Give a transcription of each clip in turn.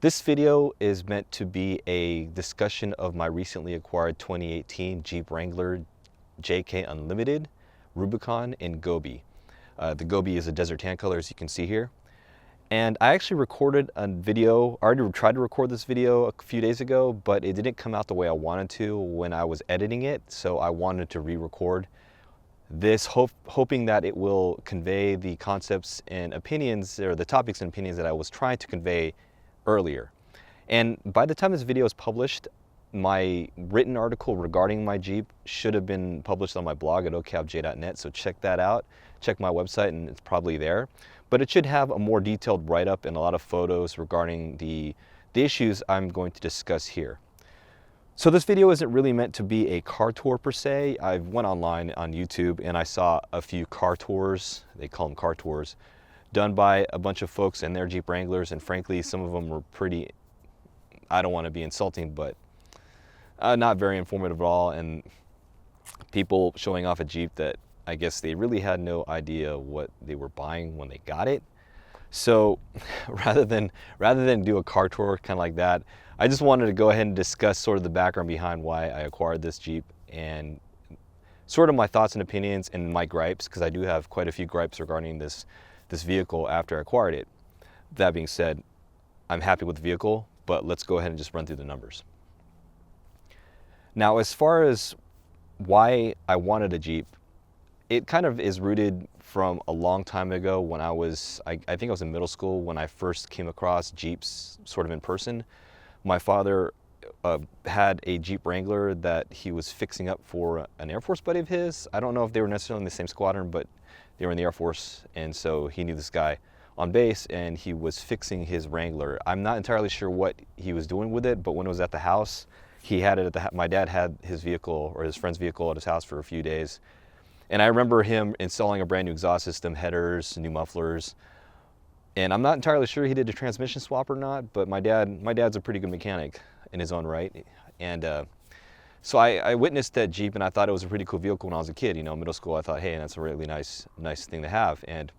This video is meant to be a discussion of my recently acquired 2018 Jeep Wrangler JK Unlimited Rubicon in Gobi. The Gobi is a desert tan color, as you can see here. And I actually recorded a video, I already tried to record this video a few days ago, but it didn't come out the way I wanted to when I was editing it, so I wanted to re-record this, hoping that it will convey the concepts and opinions, or the topics and opinions that I was trying to convey earlier. And by the time this video is published, my written article regarding my Jeep should have been published on my blog at ocabj.net, so check that out. Check my website and it's probably there. But it should have a more detailed write-up and a lot of photos regarding the issues I'm going to discuss here. So this video isn't really meant to be a car tour per se. I went online on YouTube and I saw a few car tours, they call them car tours, done by a bunch of folks in their Jeep Wranglers, and frankly some of them were pretty, I don't want to be insulting, but not very informative at all, and people showing off a Jeep that I guess they really had no idea what they were buying when they got it. So rather than do a car tour kind of like that, I just wanted to go ahead and discuss sort of the background behind why I acquired this Jeep and sort of my thoughts and opinions and my gripes, because I do have quite a few gripes regarding this vehicle after I acquired it. That being said, I'm happy with the vehicle, but let's go ahead and just run through the numbers. Now, as far as why I wanted a Jeep, it kind of is rooted from a long time ago when I think I was in middle school when I first came across Jeeps sort of in person. My father had a Jeep Wrangler that he was fixing up for an Air Force buddy of his. I don't know if they were necessarily in the same squadron, but they were in the Air Force, and so he knew this guy on base and he was fixing his Wrangler. I'm not entirely sure what he was doing with it, but when it was at the house, he had it at my dad had his vehicle or his friend's vehicle at his house for a few days. And I remember him installing a brand new exhaust system, headers, new mufflers. And I'm not entirely sure he did a transmission swap or not, but my dad's a pretty good mechanic in his own right. And so I witnessed that Jeep and I thought it was a pretty cool vehicle when I was a kid. You know, middle school, I thought, hey, that's a really nice thing to have. And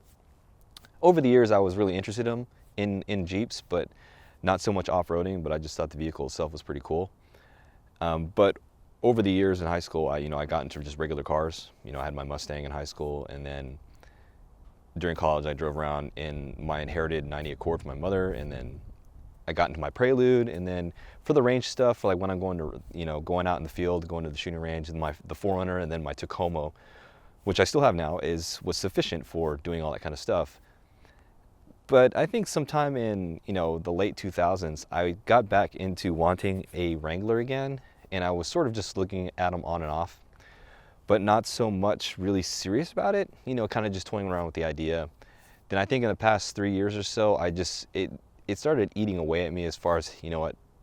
over the years, I was really interested in Jeeps, but not so much off-roading, but I just thought the vehicle itself was pretty cool. But over the years in high school, I got into just regular cars. You know, I had my Mustang in high school, and then during college, I drove around in my inherited 90 Accord from my mother, and then I got into my Prelude, and then for the range stuff, like when I'm going to, going out in the field, going to the shooting range, and the 4Runner, and then my Tacoma, which I still have now, was sufficient for doing all that kind of stuff. But I think sometime in, the late 2000s, I got back into wanting a Wrangler again, and I was sort of just looking at them on and off, but not so much really serious about it, kind of just toying around with the idea. Then I think in the past 3 years or so, it started eating away at me as far as,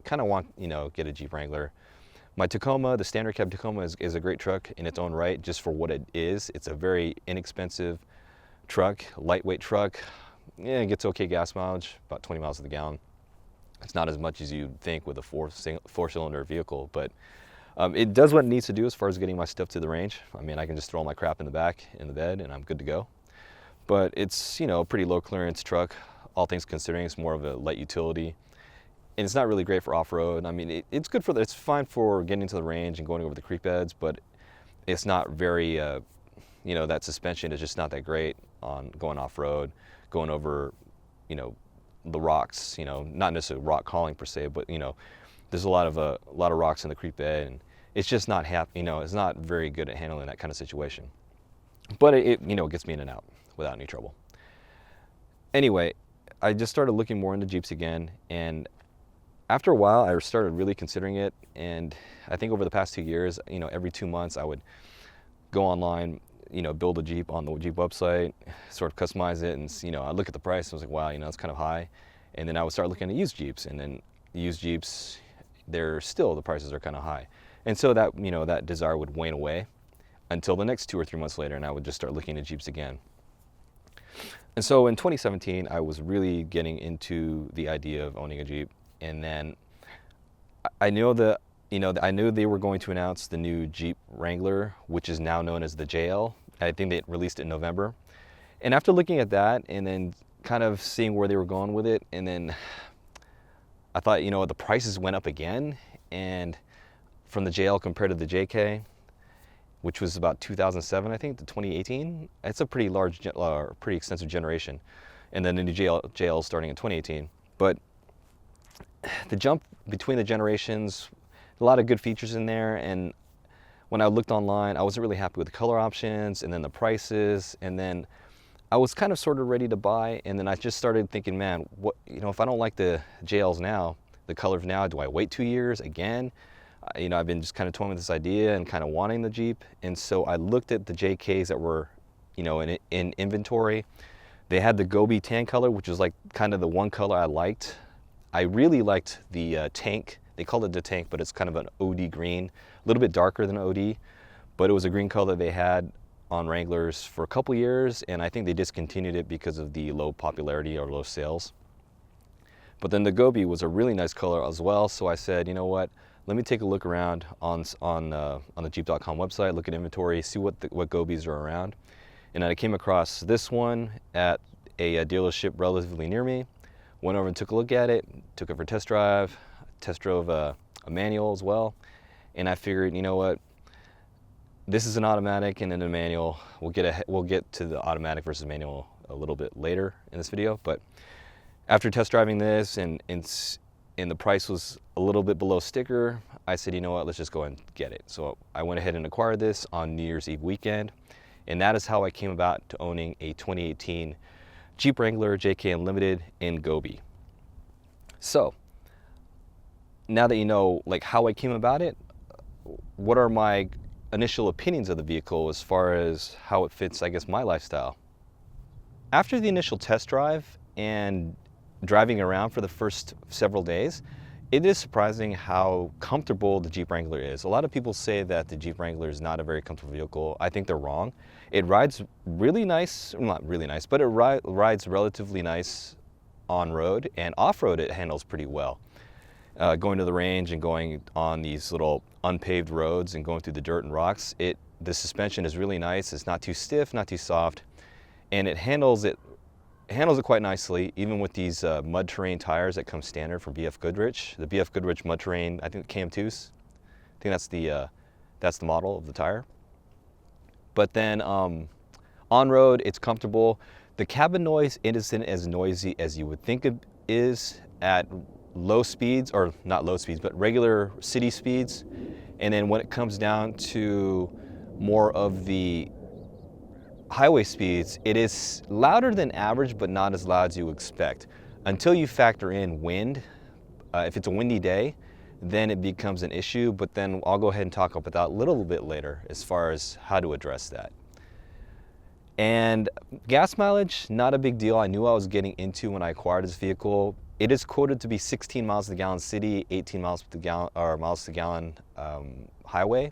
kind of want, get a Jeep Wrangler. My Tacoma, the standard cab Tacoma is a great truck in its own right, just for what it is. It's a very inexpensive truck, lightweight truck. Yeah, it gets okay gas mileage, about 20 miles to the gallon. It's not as much as you'd think with a four-cylinder vehicle, but it does what it needs to do as far as getting my stuff to the range. I mean, I can just throw all my crap in the back in the bed and I'm good to go. But it's, a pretty low clearance truck, all things considering. It's more of a light utility, and it's not really great for off-road. I mean, it's good for it's fine for getting to the range and going over the creek beds, but it's not very, that suspension is just not that great on going off-road, going over, the rocks, not necessarily rock hauling per se, but there's a lot of rocks in the creek bed, and it's just not it's not very good at handling that kind of situation. But it gets me in and out without any trouble. Anyway, I just started looking more into Jeeps again, and after a while I started really considering it, and I think over the past 2 years, every 2 months I would go online, build a Jeep on the Jeep website, sort of customize it, and I look at the price and I was like, wow, it's kind of high. And then I would start looking at used Jeeps, and then used Jeeps, the prices are kind of high. And so that, that desire would wane away until the next 2 or 3 months later, and I would just start looking at Jeeps again. And so in 2017, I was really getting into the idea of owning a Jeep, and then I knew I knew they were going to announce the new Jeep Wrangler, which is now known as the JL. I think they released it in November. And after looking at that and then kind of seeing where they were going with it, and then I thought, you know, the prices went up again, and from the JL compared to the JK, which was about 2007, I think, to 2018, it's a pretty large, pretty extensive generation. And then the new JL starting in 2018. But the jump between the generations, a lot of good features in there. And when I looked online, I wasn't really happy with the color options and then the prices. And then I was kind of sort of ready to buy. And then I just started thinking, man, what, you know, if I don't like the JLs now, the colors now, do I wait 2 years again? You know, I've been just kind of toying with this idea and kind of wanting the Jeep. And so I looked at the JKs that were, you know, in inventory. They had the Gobi tan color, which was like kind of the one color I liked. I really liked the tank. They called it the tank, but it's kind of an OD green, a little bit darker than OD, but it was a green color they had on Wranglers for a couple years, and I think they discontinued it because of the low popularity or low sales. But then the Gobi was a really nice color as well, so I said, you know what, let me take a look around on the Jeep.com website, look at inventory, see what Gobis are around. And I came across this one at a dealership relatively near me. Went over and took a look at it, took it for a test drive, test drove a manual as well. And I figured, you know what, this is an automatic and then a manual. We'll get to the automatic versus manual a little bit later in this video. But after test driving this and the price was a little bit below sticker, I said, you know what, let's just go and get it. So I went ahead and acquired this on New Year's Eve weekend. And that is how I came about to owning a 2018 Jeep Wrangler JK Unlimited in Gobi. So now that you know like how I came about it, what are my initial opinions of the vehicle as far as how it fits, I guess, my lifestyle? After the initial test drive and driving around for the first several days, it is surprising how comfortable the Jeep Wrangler is. A lot of people say that the Jeep Wrangler is not a very comfortable vehicle. I think they're wrong. It rides really nice, not really nice, but it rides relatively nice on road, and off-road it handles pretty well. Going to the range and going on these little unpaved roads and going through the dirt and rocks, the suspension is really nice. It's not too stiff, not too soft, and it handles it quite nicely, even with these mud terrain tires that come standard from BF Goodrich. The BF Goodrich mud terrain, I think KM2s. I think that's the model of the tire. But then on road, it's comfortable. The cabin noise isn't as noisy as you would think it is at low speeds, or not low speeds, but regular city speeds. And then when it comes down to more of the highway speeds, it is louder than average, but not as loud as you expect. Until you factor in wind. If it's a windy day, then it becomes an issue, but then I'll go ahead and talk about that a little bit later as far as how to address that. And gas mileage, not a big deal. I knew I was getting into when I acquired this vehicle. It is quoted to be 16 miles to the gallon city, 18 miles to gallon, or miles to gallon highway.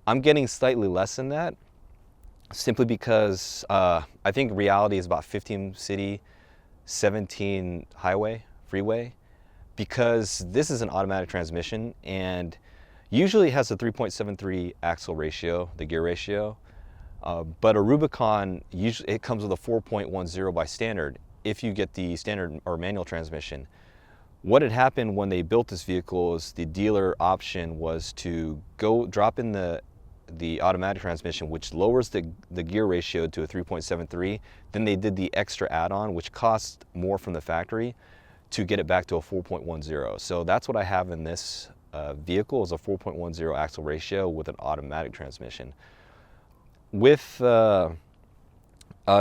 I'm getting slightly less than that, simply because I think reality is about 15 city, 17 highway, freeway, because this is an automatic transmission and usually has a 3.73 axle ratio, the gear ratio, but a Rubicon, usually it comes with a 4.10 by standard if you get the standard or manual transmission. What had happened when they built this vehicle is the dealer option was to go drop in the automatic transmission, which lowers the gear ratio to a 3.73. Then they did the extra add-on, which costs more from the factory, to get it back to a 4.10. So that's what I have in this vehicle, is a 4.10 axle ratio with an automatic transmission. With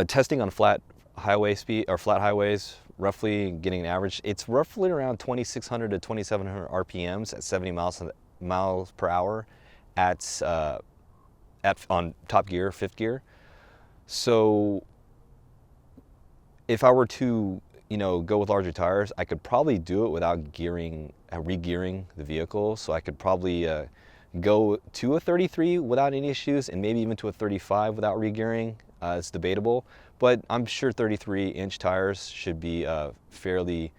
testing on flat highway speed or flat highways, roughly getting an average, it's roughly around 2,600 to 2,700 RPMs at 70 miles per hour on top gear, fifth gear. So if I were to, go with larger tires, I could probably do it without re-gearing the vehicle. So I could probably go to a 33 without any issues, and maybe even to a 35 without re-gearing. It's debatable, but I'm sure 33-inch tires should be fairly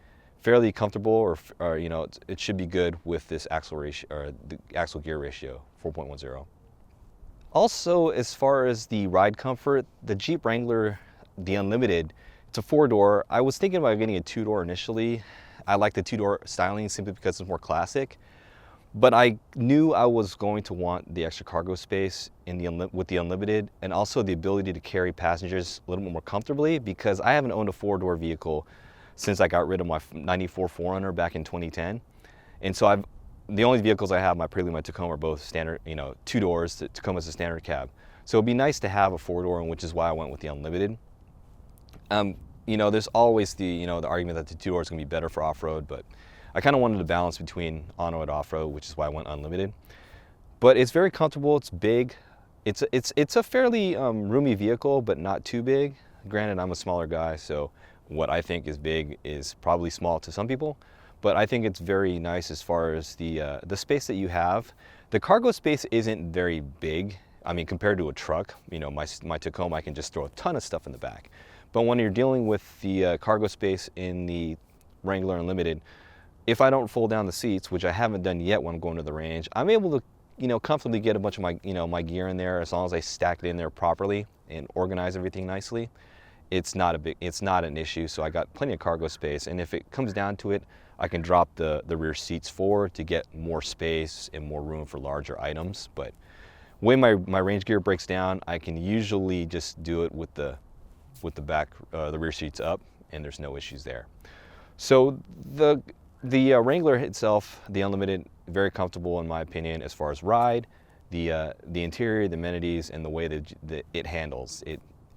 comfortable, or it should be good with this axle ratio, or the axle gear ratio, 4.10. Also, as far as the ride comfort, the Jeep Wrangler, the Unlimited, it's a 4-door. I was thinking about getting a 2-door initially. I like the two-door styling simply because it's more classic. But I knew I was going to want the extra cargo space in with the Unlimited, and also the ability to carry passengers a little bit more comfortably, because I haven't owned a four-door vehicle since I got rid of my 94 4Runner back in 2010. And so the only vehicles I have, my Prelude and my Tacoma, are both standard, two doors. The Tacoma's a standard cab. So it'd be nice to have a four-door, and which is why I went with the Unlimited. There's always the argument that the two-door is going to be better for off-road, but I kind of wanted to balance between on-road and off-road, which is why I went Unlimited. But it's very comfortable. It's big. It's a fairly roomy vehicle, but not too big. Granted, I'm a smaller guy, so what I think is big is probably small to some people. But I think it's very nice as far as the space that you have. The cargo space isn't very big. I mean, compared to a truck, my Tacoma, I can just throw a ton of stuff in the back. But when you're dealing with the cargo space in the Wrangler Unlimited, if I don't fold down the seats, which I haven't done yet when I'm going to the range, I'm able to, comfortably get a bunch of my, my gear in there as long as I stack it in there properly and organize everything nicely. It's not an issue. So I got plenty of cargo space, and if it comes down to it, I can drop the rear seats forward to get more space and more room for larger items. But when my range gear breaks down, I can usually just do it with the back, the rear seats up, and there's no issues there. So the Wrangler itself, the Unlimited, very comfortable in my opinion as far as ride, the interior, the amenities, and the way that it handles.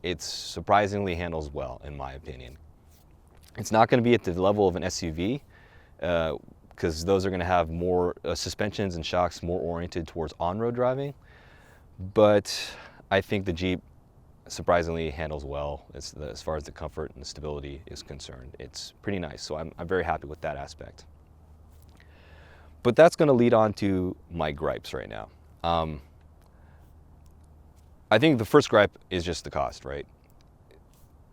It surprisingly handles well in my opinion. It's not going to be at the level of an SUV, because those are going to have more suspensions and shocks more oriented towards on-road driving. But I think the Jeep surprisingly handles well as far as the comfort and the stability is concerned. It's pretty nice, so I'm very happy with that aspect. But that's going to lead on to my gripes right now. I think the first gripe is just the cost, right?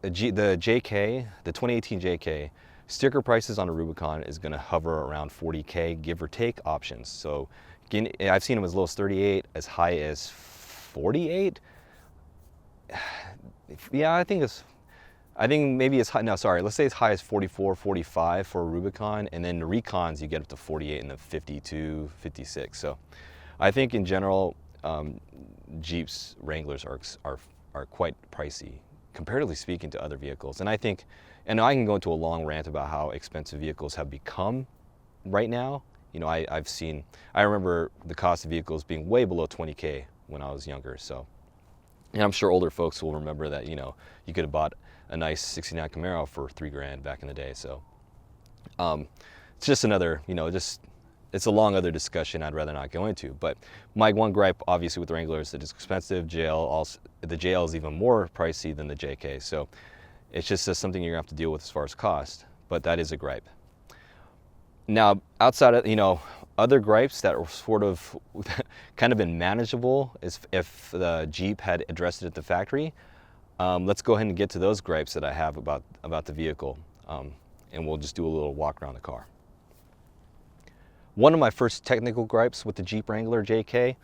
The JK, the 2018 JK, sticker prices on a Rubicon is going to hover around 40K, give or take options. So again, I've seen them as low as 38, as high as 48. Yeah, I think maybe it's high. No, sorry, let's say it's high as 44, 45 for a Rubicon, and then the Recons you get up to 48 and the 52, 56. So I think in general, Jeeps, Wranglers are quite pricey, comparatively speaking to other vehicles. And I can go into a long rant about how expensive vehicles have become right now. I remember the cost of vehicles being way below 20K when I was younger. So, and I'm sure older folks will remember that, you could have bought a nice 69 Camaro for $3,000 back in the day. So, it's just another, it's a long other discussion I'd rather not go into. But my one gripe, obviously, with the Wrangler is that it's expensive. The JL is even more pricey than the JK. So it's just something you're gonna have to deal with as far as cost. But that is a gripe. Now, outside of, other gripes that were sort of kind of been manageable is if the Jeep had addressed it at the factory. Let's go ahead and get to those gripes that I have about the vehicle. And we'll just do a little walk around the car. One of my first technical gripes with the Jeep Wrangler JK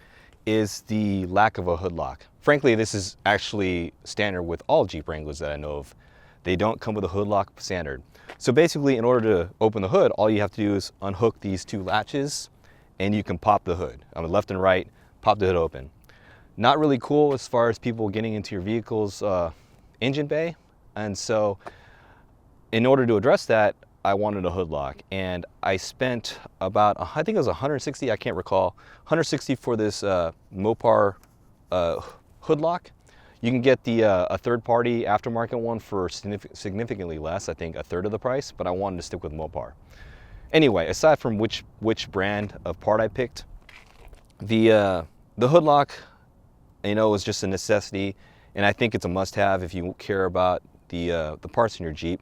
is the lack of a hood lock. Frankly, this is actually standard with all Jeep Wranglers that I know of. They don't come with a hood lock standard. So basically, in order to open the hood, all you have to do is unhook these two latches and you can pop the hood. Left and right, pop the hood open. Not really cool as far as people getting into your vehicle's engine bay. And so in order to address that, I wanted a hood lock, and I spent about, I think it was 160, I can't recall, 160 for this Mopar hood lock. You can get a third-party aftermarket one for significantly less, I think a third of the price, but I wanted to stick with Mopar. Anyway, aside from which brand of part I picked, the hood lock, was just a necessity, and I think it's a must-have if you care about the parts in your Jeep.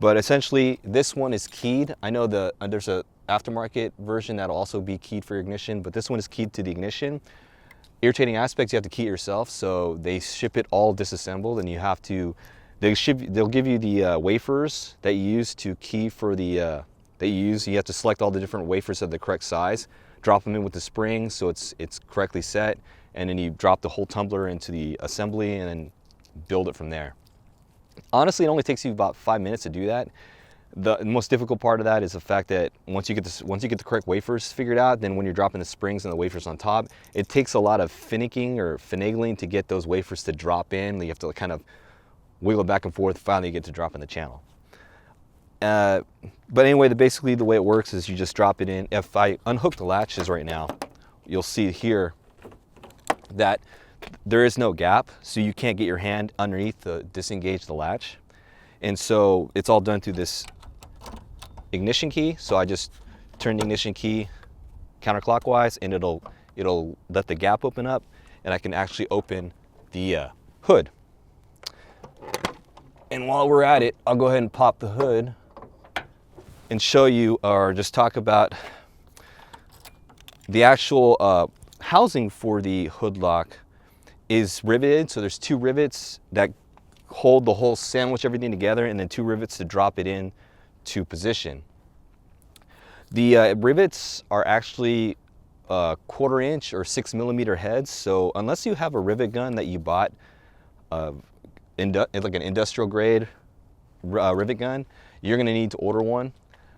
But essentially, this one is keyed. I know there's a aftermarket version that'll also be keyed for your ignition, but this one is keyed to the ignition. Irritating aspects, you have to key it yourself, so they ship it all disassembled, and you have to, they'll give you the wafers that you use to key for you have to select all the different wafers of the correct size, drop them in with the spring so it's correctly set, and then you drop the whole tumbler into the assembly and then build it from there. Honestly, it only takes you about 5 minutes to do that. The most difficult part of that is the fact that once you get the correct wafers figured out, then when you're dropping the springs and the wafers on top, it takes a lot of finicking or finagling to get those wafers to drop in. You have to kind of wiggle back and forth. Finally, you get to drop in the channel. But anyway, basically the way it works is you just drop it in. If I unhook the latches right now, you'll see here that there is no gap, so you can't get your hand underneath to disengage the latch. And so it's all done through this ignition key. So I just turn the ignition key counterclockwise and it'll let the gap open up and I can actually open the hood. And while we're at it, I'll go ahead and pop the hood and show you, or just talk about the actual housing for the hood lock is riveted. So there's 2 rivets that hold the whole sandwich everything together, and then 2 rivets to drop it in to position. The rivets are actually 1/4 inch or 6 millimeter heads. So unless you have a rivet gun that you bought, like an industrial grade rivet gun, you're gonna need to order one.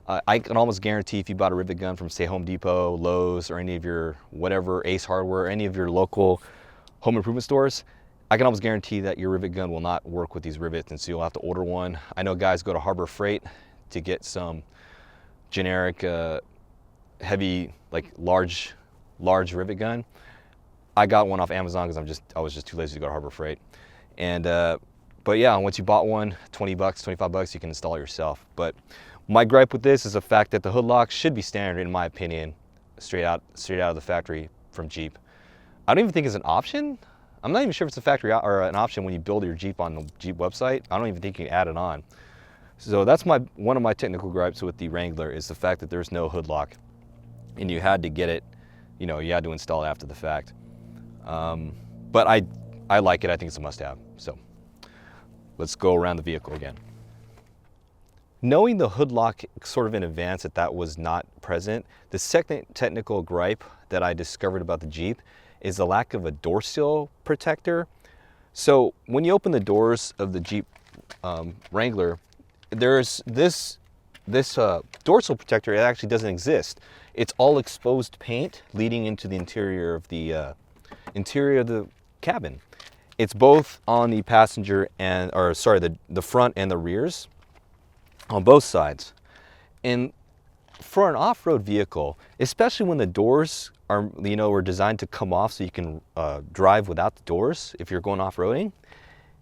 I can almost guarantee if you bought a rivet gun from, say, Home Depot, Lowe's, or any of your whatever, Ace Hardware, any of your local home improvement stores, I can almost guarantee that your rivet gun will not work with these rivets, and so you'll have to order one. I know guys go to Harbor Freight to get some generic heavy, like large rivet gun. I got one off Amazon because I was just too lazy to go to Harbor Freight. And but yeah, once you bought one, 20 bucks, 25 bucks, you can install it yourself. But my gripe with this is the fact that the hood lock should be standard, in my opinion, straight out of the factory from Jeep. I don't even think it's an option. I'm not even sure if it's a factory or an option when you build your Jeep on the Jeep website. I don't even think you can add it on. So that's one of my technical gripes with the Wrangler, is the fact that there's no hood lock, and you had to get it, you had to install it after the fact. But I like it. I think it's a must-have. So let's go around the vehicle again. Knowing the hood lock sort of in advance that was not present, the second technical gripe that I discovered about the Jeep is the lack of a door sill protector. So when you open the doors of the Jeep Wrangler, there's this door sill protector. It actually doesn't exist. It's all exposed paint leading into the interior of the cabin. It's both on the passenger and, or sorry, the front and the rears, on both sides. And for an off-road vehicle, especially when the doors are designed to come off so you can drive without the doors if you're going off-roading,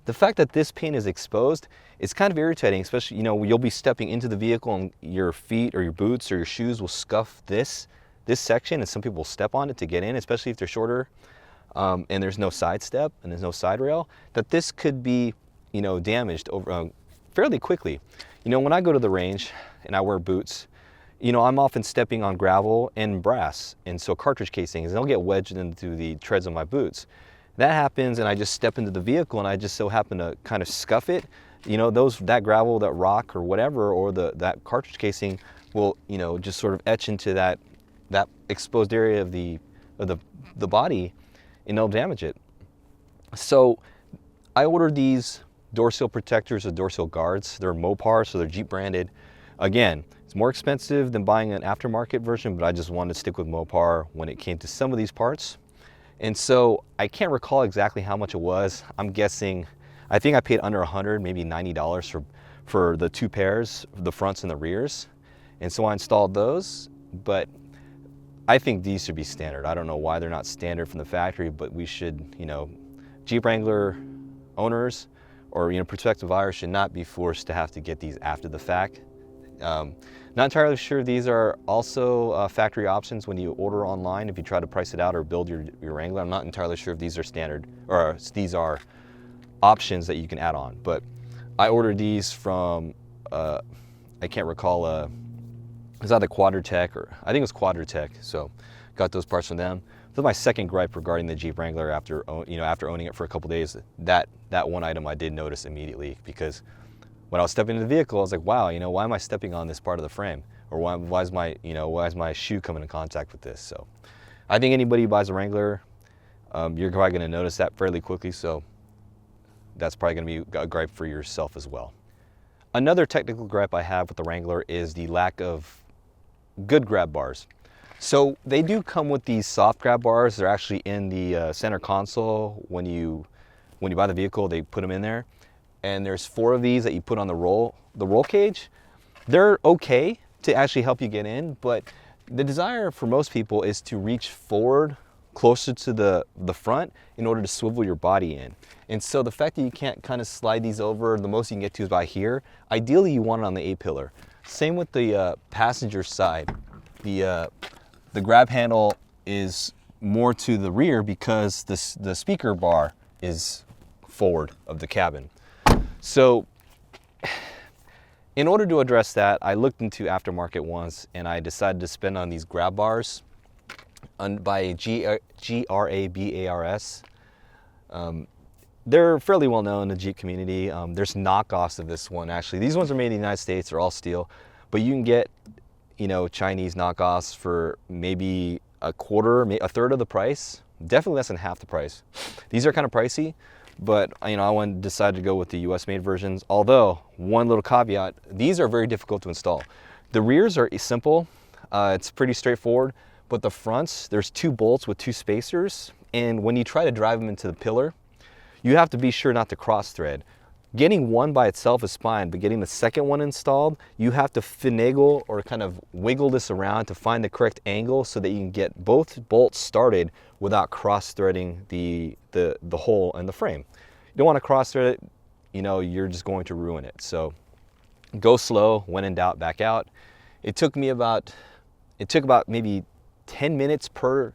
the fact that this paint is exposed is kind of irritating. Especially, you'll be stepping into the vehicle and your feet or your boots or your shoes will scuff this section, and some people will step on it to get in, especially if they're shorter, and there's no side step and there's no side rail, that this could be damaged over fairly quickly. When I go to the range and I wear boots, I'm often stepping on gravel and brass, and so cartridge casings, and they'll get wedged into the treads of my boots. That happens, and I just step into the vehicle, and I just so happen to kind of scuff it. That gravel, that rock, or whatever, or that cartridge casing will, just sort of etch into that exposed area of the body, and it'll damage it. So I ordered these door sill protectors or door sill guards. They're Mopar, so they're Jeep branded. Again, it's more expensive than buying an aftermarket version, but I just wanted to stick with Mopar when it came to some of these parts. And so I can't recall exactly how much it was. I'm guessing, I think I paid under $100, maybe $90 for the 2 pairs, the fronts and the rears. And so I installed those, but I think these should be standard. I don't know why they're not standard from the factory, but we should, Jeep Wrangler owners or prospective buyers should not be forced to have to get these after the fact. Not entirely sure these are also factory options when you order online if you try to price it out or build your Wrangler. I'm not entirely sure if these are standard or these are options that you can add on, but I ordered these from I can't recall, it was either Quadratech or I think it was Quadratech, so got those parts from them. This is my second gripe regarding the Jeep Wrangler after owning it for a couple days. That one item I did notice immediately, because when I was stepping into the vehicle, I was like, wow, why am I stepping on this part of the frame? Or why is my shoe coming in contact with this? So I think anybody who buys a Wrangler, you're probably going to notice that fairly quickly. So that's probably going to be a gripe for yourself as well. Another technical gripe I have with the Wrangler is the lack of good grab bars. So they do come with these soft grab bars. They're actually in the center console. When you buy the vehicle, they put them in there. And there's 4 of these that you put on the roll cage. They're okay to actually help you get in, but the desire for most people is to reach forward closer to the front in order to swivel your body in. And so the fact that you can't kind of slide these over, the most you can get to is by here. Ideally, you want it on the A-pillar. Same with the passenger side. The grab handle is more to the rear because the speaker bar is forward of the cabin. So in order to address that, I looked into aftermarket ones and I decided to spend on these grab bars by Grabars. They're fairly well known in the Jeep community. There's knockoffs of this one actually. These ones are made in the United States, they're all steel, but you can get, you know, Chinese knockoffs for maybe a third of the price, definitely less than half the price. These are kind of pricey, but you know, I decided to go with the US made versions. Although, one little caveat, these are very difficult to install. The rears are simple, it's pretty straightforward, but the fronts, there's 2 bolts with 2 spacers, and when you try to drive them into the pillar, you have to be sure not to cross thread. Getting one by itself is fine, but getting the second one installed, you have to finagle or kind of wiggle this around to find the correct angle so that you can get both bolts started without cross-threading the hole in the frame. You don't want to cross-thread it, you know, you're just going to ruin it. So go slow, when in doubt, back out. It took about maybe 10 minutes per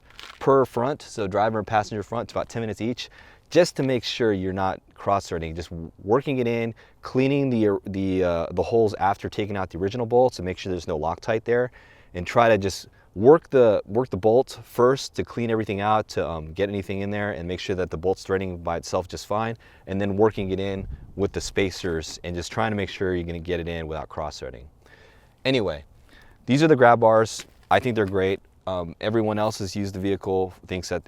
front, so driver and passenger front, it's about 10 minutes each, just to make sure you're not cross-threading, just working it in, cleaning the holes after taking out the original bolts and make sure there's no Loctite there, and try to just work the bolts first to clean everything out, to get anything in there and make sure that the bolt's threading by itself just fine, and then working it in with the spacers and just trying to make sure you're going to get it in without cross-threading. Anyway, these are the grab bars. I think they're great. Everyone else has used the vehicle, thinks that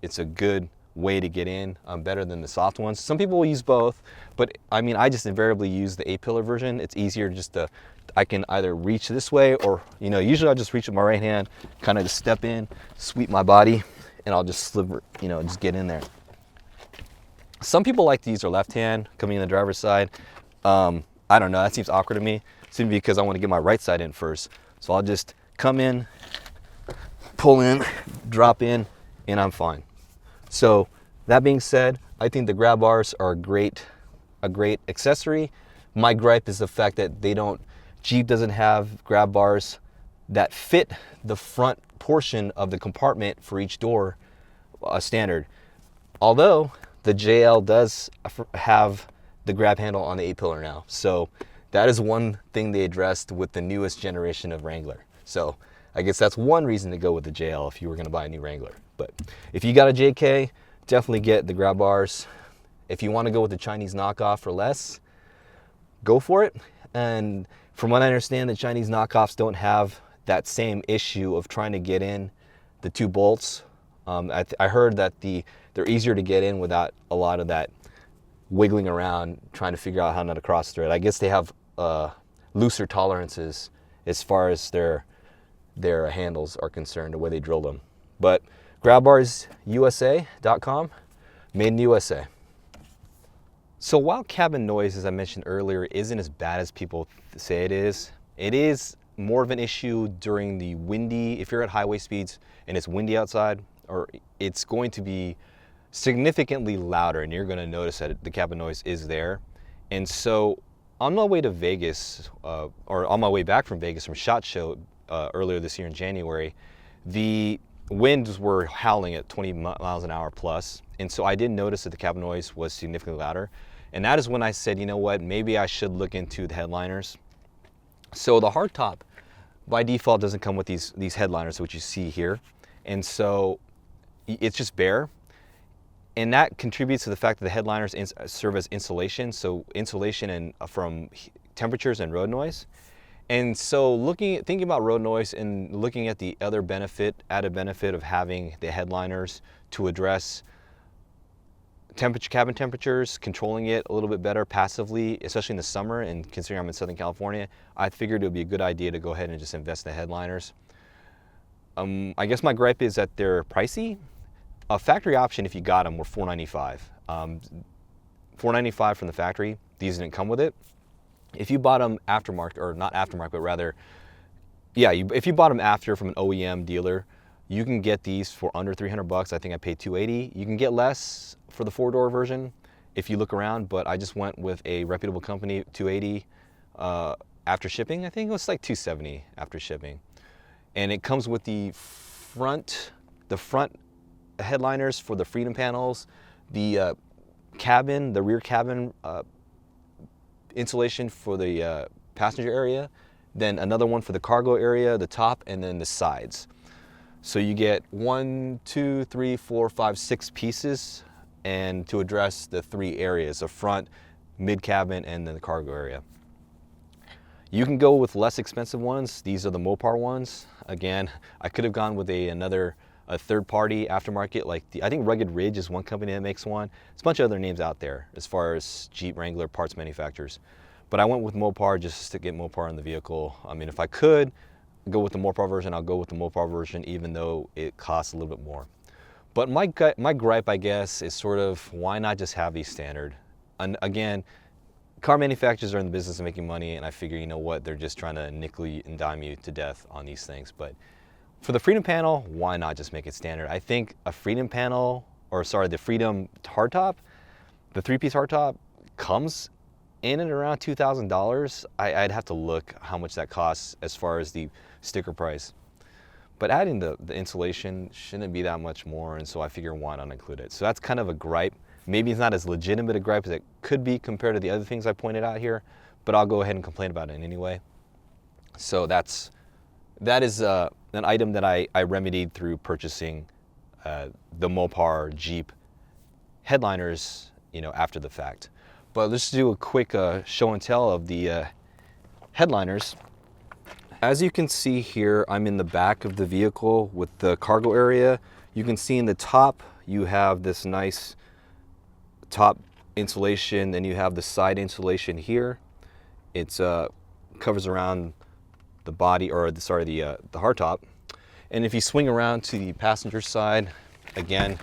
it's a good way to get in, better than the soft ones. Some people will use both, but I mean, I just invariably use the A-pillar version. It's easier just to, I can either reach this way or, you know, usually I just reach with my right hand, kind of just step in, sweep my body, and I'll just sliver, you know, just get in there. Some people like to use their left hand coming in the driver's side. I don't know, that seems awkward to me, simply because I want to get my right side in first. So I'll just come in, pull in, drop in, and I'm fine. So that being said, I think the grab bars are a great accessory. My gripe is the fact that Jeep doesn't have grab bars that fit the front portion of the compartment for each door standard. Although the JL does have the grab handle on the A-pillar now. So that is one thing they addressed with the newest generation of Wrangler. So I guess that's one reason to go with the JL if you were going to buy a new Wrangler. But if you got a JK, definitely get the grab bars. If you want to go with the Chinese knockoff for less, go for it. And from what I understand, the Chinese knockoffs don't have that same issue of trying to get in the 2 bolts. I heard that they're easier to get in without a lot of that wiggling around, trying to figure out how not to cross thread. I guess they have looser tolerances as far as their handles are concerned, the way they drill them. But GrabBarsUSA.com, made in the USA. So while cabin noise, as I mentioned earlier, isn't as bad as people say it is more of an issue during the windy, if you're at highway speeds and it's windy outside, or it's going to be significantly louder and you're going to notice that the cabin noise is there. And so on my way to Vegas, or on my way back from Vegas from SHOT Show earlier this year in January, the winds were howling at 20 miles an hour plus. And so I did notice that the cabin noise was significantly louder. And that is when I said, you know what, maybe I should look into the headliners. So the hardtop by default doesn't come with these headliners, which you see here. And so it's just bare. And that contributes to the fact that the headliners serve as insulation. So insulation from temperatures and road noise. And so thinking about road noise and looking at the other added benefit of having the headliners to address cabin temperatures, controlling it a little bit better passively, especially in the summer, and considering I'm in Southern California, I figured it would be a good idea to go ahead and just invest in the headliners. I guess my gripe is that they're pricey. A factory option, if you got them, were $495. $495 from the factory. These didn't come with it. If you bought them aftermarket, or not aftermarket, but rather, yeah, if you bought them after from an OEM dealer, you can get these for under 300 bucks. I think I paid 280. You can get less for the 4-door version if you look around, but I just went with a reputable company, 280 after shipping. I think it was like 270 after shipping. And it comes with the front headliners for the Freedom panels, the cabin, the rear cabin insulation for the passenger area, then another one for the cargo area, the top, and then the sides. So you get 1, 2, 3, 4, 5, 6 pieces, and to address the 3 areas, the front, mid cabin, and then the cargo area. You can go with less expensive ones. These are the Mopar ones. Again, I could have gone with a third-party aftermarket, like I think Rugged Ridge is one company that makes one. There's a bunch of other names out there as far as Jeep Wrangler parts manufacturers. But I went with Mopar just to get Mopar in the vehicle. I mean, if I could go with the Mopar version, I'll go with the Mopar version, even though it costs a little bit more. But my gripe, I guess, is sort of, why not just have these standard? And again, car manufacturers are in the business of making money, and I figure, you know what, they're just trying to nickel and dime you to death on these things. But for the Freedom panel, why not just make it standard? I think a Freedom panel, the Freedom hardtop, the 3-piece hardtop comes in and around $2,000. I'd have to look how much that costs as far as the sticker price. But adding the insulation shouldn't be that much more, and so I figure why not include it. So that's kind of a gripe. Maybe it's not as legitimate a gripe as it could be compared to the other things I pointed out here, but I'll go ahead and complain about it anyway. So that is an item that I remedied through purchasing the Mopar Jeep headliners, after the fact. But let's do a quick show and tell of the headliners. As you can see here, I'm in the back of the vehicle with the cargo area. You can see in the top, you have this nice top insulation, then you have the side insulation here. It's covers around the body, or the hardtop. And if you swing around to the passenger side, again,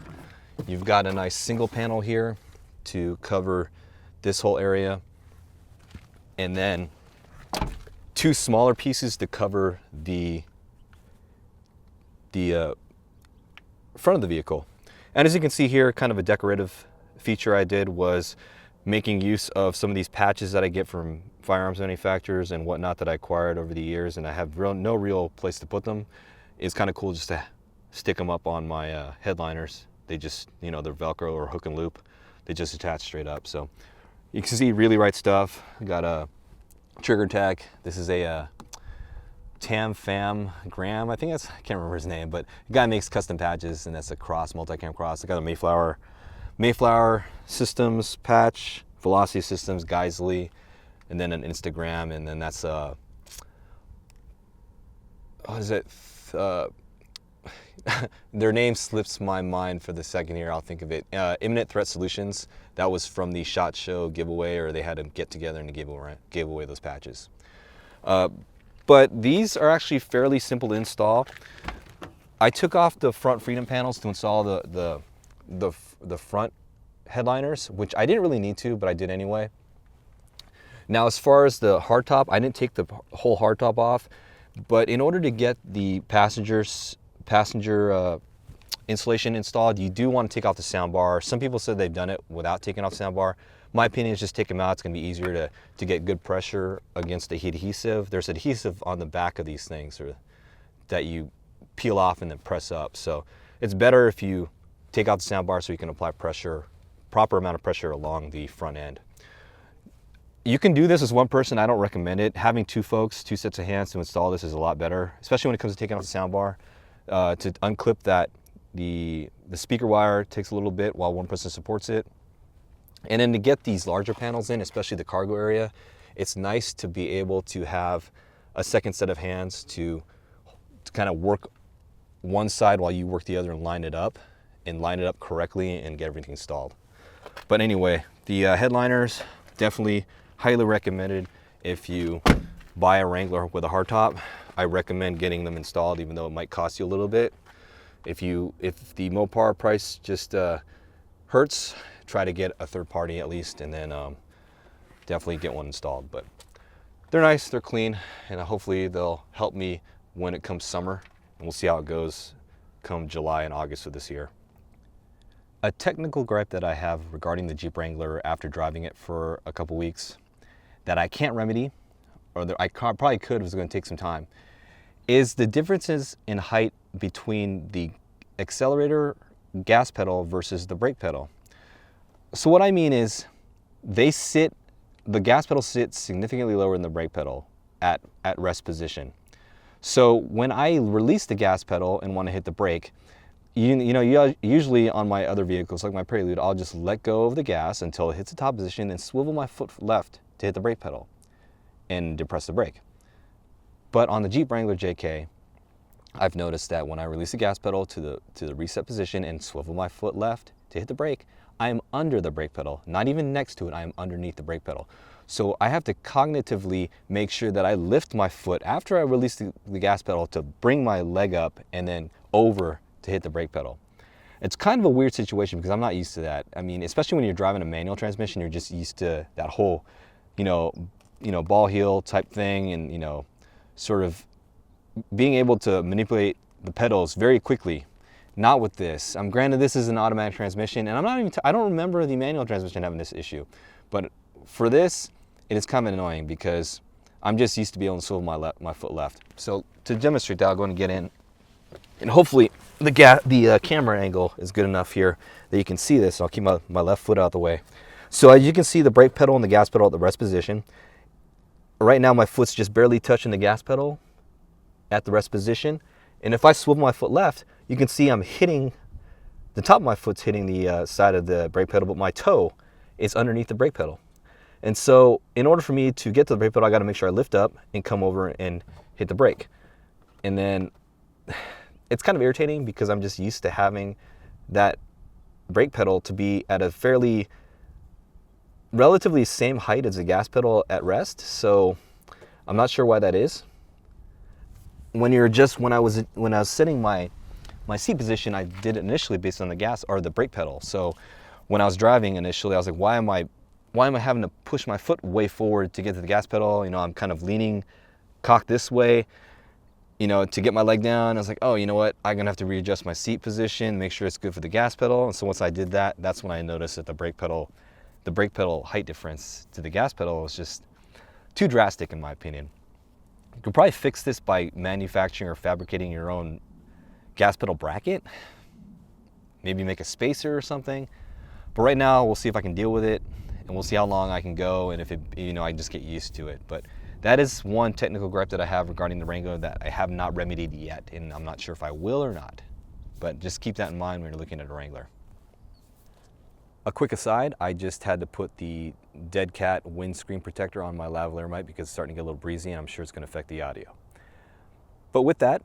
you've got a nice single panel here to cover this whole area, and then 2 smaller pieces to cover the front of the vehicle. And as you can see here, kind of a decorative feature I did was making use of some of these patches that I get from firearms manufacturers and whatnot that I acquired over the years, and I have no real place to put them. It's kind of cool just to stick them up on my headliners. They just, they're Velcro or hook and loop. They just attach straight up. So you can see really right stuff. Got a trigger tech. This is a Tam Fam Graham. I can't remember his name, but the guy makes custom patches, and that's a multi-cam cross. I got a Mayflower Systems patch, Velocity Systems, Geisley, and then an Instagram, and then that's what is it? Their name slips my mind for the second here. I'll think of it. Imminent Threat Solutions. That was from the SHOT Show giveaway, or they had to get together and give away those patches. But these are actually fairly simple to install. I took off the front Freedom panels to install the front headliners, which I didn't really need to, but I did anyway. Now, as far as the hardtop, I didn't take the whole hardtop off, but in order to get the passenger insulation installed, you do want to take off the soundbar. Some people said they've done it without taking off the soundbar. My opinion is just take them out. It's going to be easier to get good pressure against the adhesive. There's adhesive on the back of these things that you peel off and then press up. So it's better if you take out the soundbar so you can apply proper amount of pressure along the front end. You can do this as one person. I don't recommend it. Having 2 folks, 2 sets of hands to install this is a lot better, especially when it comes to taking off the soundbar. To unclip that, the speaker wire takes a little bit while one person supports it. And then to get these larger panels in, especially the cargo area, it's nice to be able to have a second set of hands to kind of work one side while you work the other and line it up correctly and get everything installed. But anyway, the headliners, definitely highly recommended. If you buy a Wrangler with a hardtop, I recommend getting them installed, even though it might cost you a little bit. If the Mopar price just hurts, try to get a third party at least, and then definitely get one installed. But they're nice, they're clean, and hopefully they'll help me when it comes summer, and we'll see how it goes come July and August of this year. A technical gripe that I have regarding the Jeep Wrangler after driving it for a couple weeks that I can't remedy, or that I probably could if it was going to take some time, is the differences in height between the accelerator gas pedal versus the brake pedal. So what I mean is the gas pedal sits significantly lower than the brake pedal at rest position. So when I release the gas pedal and want to hit the brake, usually on my other vehicles, like my Prelude, I'll just let go of the gas until it hits the top position and swivel my foot left to hit the brake pedal and depress the brake. But on the Jeep Wrangler JK, I've noticed that when I release the gas pedal to the reset position and swivel my foot left to hit the brake, I am under the brake pedal, not even next to it, I am underneath the brake pedal. So I have to cognitively make sure that I lift my foot after I release the gas pedal to bring my leg up and then over to hit the brake pedal. It's kind of a weird situation because I'm not used to that. I mean, especially when you're driving a manual transmission, you're just used to that whole, ball heel type thing, and sort of being able to manipulate the pedals very quickly. Not with this. Granted, this is an automatic transmission, and I don't remember the manual transmission having this issue, but for this, it is kind of annoying because I'm just used to be able to swivel my foot left. So to demonstrate that, I'll go and get in. And hopefully the camera angle is good enough here that you can see this. So I'll keep my left foot out of the way. So as you can see, the brake pedal and the gas pedal at the rest position. Right now my foot's just barely touching the gas pedal at the rest position. And if I swivel my foot left, you can see I'm hitting, the top of my foot's hitting the side of the brake pedal, but my toe is underneath the brake pedal. And so in order for me to get to the brake pedal, I got to make sure I lift up and come over and hit the brake. And then it's kind of irritating because I'm just used to having that brake pedal to be at a relatively same height as the gas pedal at rest. So I'm not sure why that is. When I was setting my seat position, I did it initially based on the gas or the brake pedal. So when I was driving initially, I was like, why am I having to push my foot way forward to get to the gas pedal? I'm kind of leaning, cocked this way, to get my leg down. I was like, oh, you know what? I'm gonna have to readjust my seat position, make sure it's good for the gas pedal. And so once I did that, that's when I noticed that the brake pedal height difference to the gas pedal was just too drastic in my opinion. You could probably fix this by manufacturing or fabricating your own gas pedal bracket. Maybe make a spacer or something. But right now, we'll see if I can deal with it, and we'll see how long I can go, and if I just get used to it. But that is one technical gripe that I have regarding the Wrangler that I have not remedied yet, and I'm not sure if I will or not. But just keep that in mind when you're looking at a Wrangler. A quick aside, I just had to put the Dead Cat windscreen protector on my lavalier mic because it's starting to get a little breezy, and I'm sure it's going to affect the audio. But with that,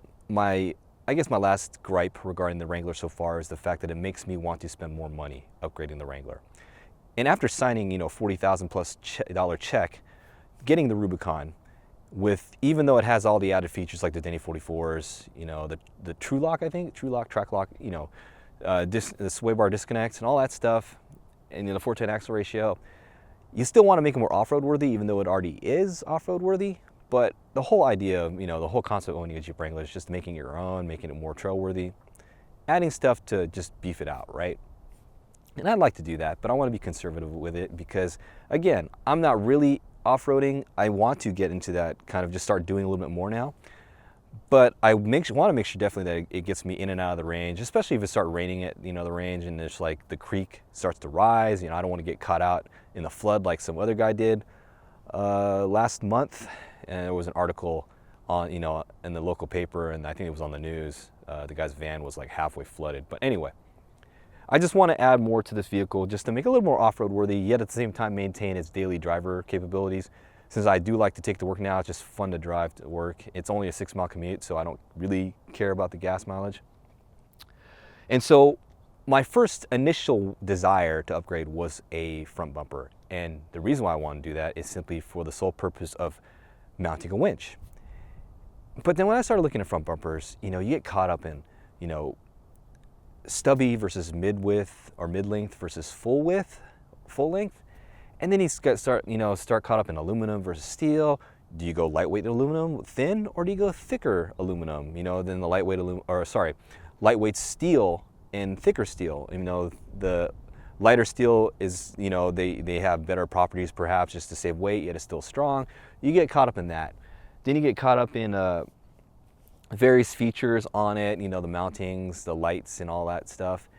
I guess my last gripe regarding the Wrangler so far is the fact that it makes me want to spend more money upgrading the Wrangler. And after signing, $40,000 plus check, getting the Rubicon, even though it has all the added features like the Denny 44s, the True Lock, Track Lock, the sway bar disconnects and all that stuff, and the 410 axle ratio, you still want to make it more off-road worthy, even though it already is off-road worthy. But the whole idea of, the whole concept of owning a Jeep Wrangler is just making it your own, making it more trail worthy, adding stuff to just beef it out, right? And I'd like to do that, but I want to be conservative with it because, again, I'm not really off-roading. I want to get into that, kind of just start doing a little bit more now. But I want to make sure definitely that it gets me in and out of the range, especially if it starts raining at the range and there's like the creek starts to rise. I don't want to get caught out in the flood like some other guy did last month. And there was an article on in the local paper, and I think it was on the news. The guy's van was like halfway flooded. But anyway, I just want to add more to this vehicle just to make it a little more off-road worthy, yet at the same time maintain its daily driver capabilities. Since I do like to take to work now, it's just fun to drive to work. It's only a 6-mile commute, so I don't really care about the gas mileage. And so my first initial desire to upgrade was a front bumper. And the reason why I want to do that is simply for the sole purpose of mounting a winch. But then when I started looking at front bumpers, you get caught up in, stubby versus mid-width or mid-length versus full length. And then you start caught up in aluminum versus steel. Do you go lightweight aluminum, thin, or do you go thicker aluminum, than the lightweight steel and thicker steel? The lighter steel is, they have better properties perhaps just to save weight, yet it's still strong. You get caught up in that. Then you get caught up in various features on it, the mountings, the lights, and all that stuff.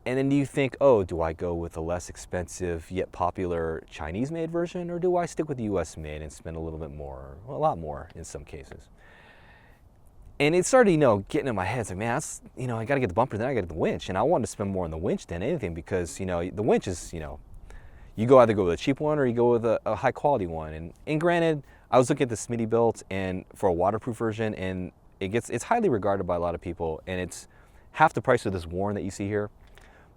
And then you think, oh, do I go with a less expensive yet popular Chinese-made version, or do I stick with the US-made and spend a little bit more, a lot more in some cases? And it started, getting in my head. It's like, man, I got to get the bumper, then I got to get the winch. And I wanted to spend more on the winch than anything because, the winch is, you either go with a cheap one or you go with a high-quality one. And granted, I was looking at the Smitty built and for a waterproof version, and it's highly regarded by a lot of people, and it's half the price of this Warn that you see here.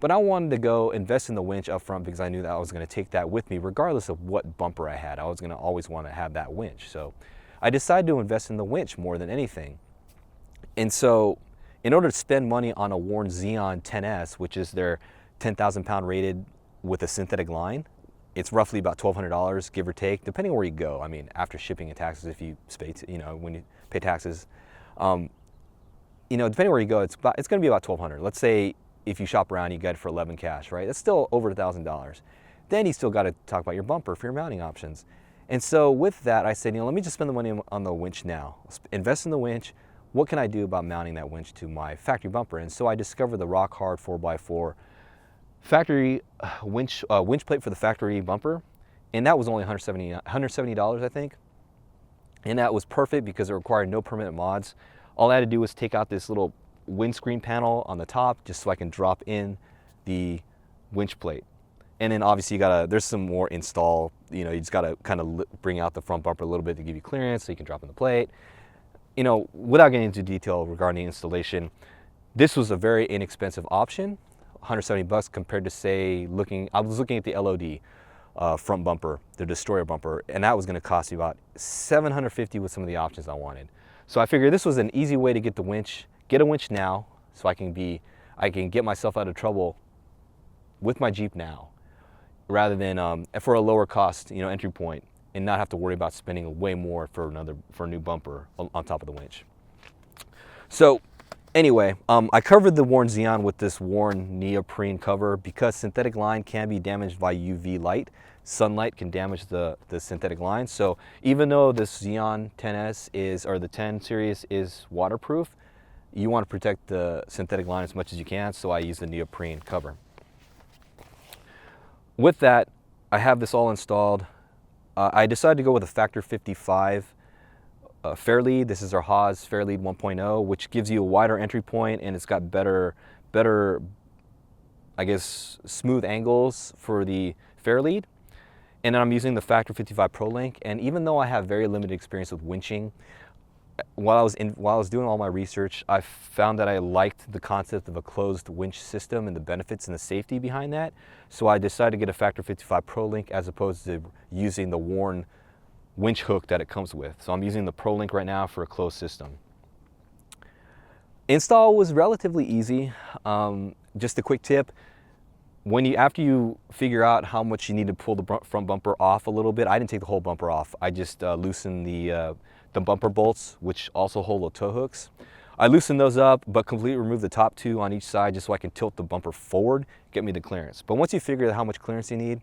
But I wanted to go invest in the winch up front because I knew that I was going to take that with me regardless of what bumper I had. I was going to always want to have that winch. So I decided to invest in the winch more than anything. And so in order to spend money on a Warn Xeon 10S, which is their 10,000 pound rated with a synthetic line, it's roughly about $1,200, give or take, depending on where you go. I mean, after shipping and taxes, if you pay, when you pay taxes, depending on where you go, it's going to be about $1,200. Let's say if you shop around, you get it for 11 cash, right? That's still over $1,000. Then you still got to talk about your bumper for your mounting options. And so with that, I said, let me just spend the money on the winch now. Invest in the winch. What can I do about mounting that winch to my factory bumper? And so I discovered the rock hard 4x4 factory winch plate for the factory bumper. And that was only $170, I think. And that was perfect because it required no permanent mods. All I had to do was take out this little windscreen panel on the top just so I can drop in the winch plate. And then obviously there's some more install, you just gotta kind of bring out the front bumper a little bit to give you clearance so you can drop in the plate. Without getting into detail regarding installation, this was a very inexpensive option, $170 compared to say I was looking at the LOD front bumper, the Destroyer bumper, and that was gonna cost me about $750 with some of the options I wanted. So I figured this was an easy way to get a winch now, so I can get myself out of trouble with my Jeep now, rather than for a lower cost, entry point, and not have to worry about spending way more for a new bumper on top of the winch. So anyway, I covered the Warn Xeon with this Warn neoprene cover because synthetic line can be damaged by UV light. Sunlight can damage the synthetic line. So even though this Xeon 10S or the 10 series is waterproof, you want to protect the synthetic line as much as you can, so I use the neoprene cover. With that, I have this all installed. I decided to go with a Factor 55 Fairlead. This is our Haas Fairlead 1.0, which gives you a wider entry point, and it's got better, I guess, smooth angles for the Fairlead. And then I'm using the Factor 55 Pro Link, and even though I have very limited experience with winching, while I was doing all my research, I found that I liked the concept of a closed winch system and the benefits and the safety behind that. So I decided to get a Factor 55 Pro Link as opposed to using the Warn winch hook that it comes with. So I'm using the Pro Link right now for a closed system. Install was relatively easy. Just a quick tip. After you figure out how much you need to pull the front bumper off a little bit, I didn't take the whole bumper off. I just loosened the bumper bolts, which also hold the tow hooks. I loosened those up, but completely removed the top two on each side just so I can tilt the bumper forward, get me the clearance. But once you figure out how much clearance you need,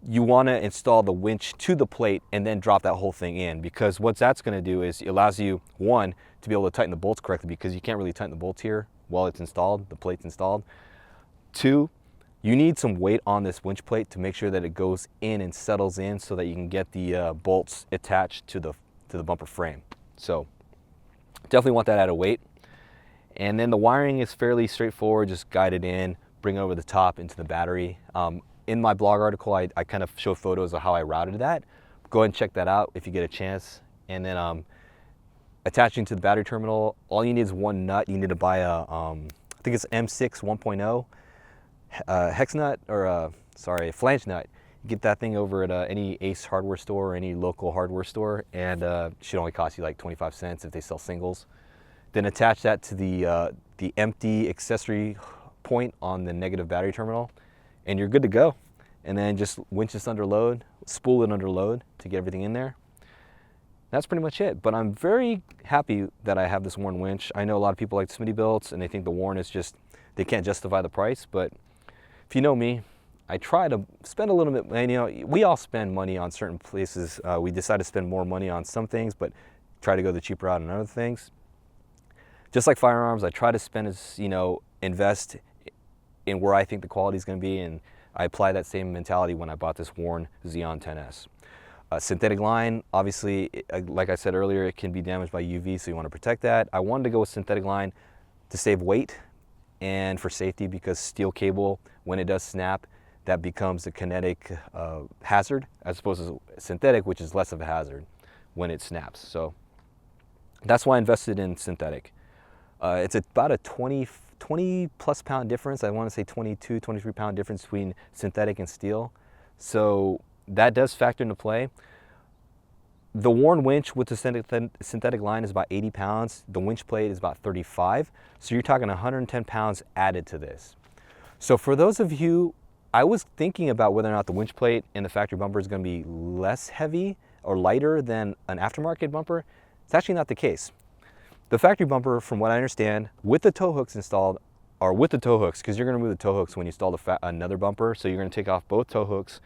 you want to install the winch to the plate and then drop that whole thing in, because what that's going to do is it allows you, one, to be able to tighten the bolts correctly, because you can't really tighten the bolts here while it's installed, the plate's installed. Two, you need some weight on this winch plate to make sure that it goes in and settles in so that you can get the bolts attached to the bumper frame. So definitely want that added weight. And then the wiring is fairly straightforward, just guide it in, bring it over the top into the battery. In my blog article, I kind of show photos of how I routed that. Go ahead and check that out if you get a chance. And then attaching to the battery terminal, all you need is one nut. You need to buy I think think it's M6 1.0 hex nut, or sorry, flange nut. You get that thing over at any Ace hardware store or any local hardware store, and it should only cost you like 25 cents if they sell singles. Then attach that to the empty accessory point on the negative battery terminal, and you're good to go. And then just winch this under load, spool it under load to get everything in there. That's pretty much it. But I'm very happy that I have this Warn winch. I know a lot of people like Smitty builds and they think the Warn is just, they can't justify the price. But if you know me, I try to spend a little bit, and you know, we all spend money on certain places. We decide to spend more money on some things, but try to go the cheaper route on other things. Just like firearms, I try to spend as, you know, invest in where I think the quality is going to be, and I apply that same mentality when I bought this Warn Xeon 10S. Synthetic line, obviously, like I said earlier, it can be damaged by UV, so you want to protect that. I wanted to go with synthetic line to save weight and for safety, because steel cable, when it does snap, that becomes a kinetic hazard, as opposed to synthetic, which is less of a hazard when it snaps. So that's why I invested in synthetic. It's about a 20 plus pound difference. I want to say 22, 23 pound difference between synthetic and steel. So that does factor into play. The Warn winch with the synthetic line is about 80 pounds. The winch plate is about 35. So you're talking 110 pounds added to this. So for those of you, I was thinking about whether or not the winch plate and the factory bumper is going to be less heavy or lighter than an aftermarket bumper. It's actually not the case. The factory bumper, from what I understand, with the tow hooks installed, or with the tow hooks, because you're going to remove the tow hooks when you install another bumper, so you're going to take off both tow hooks,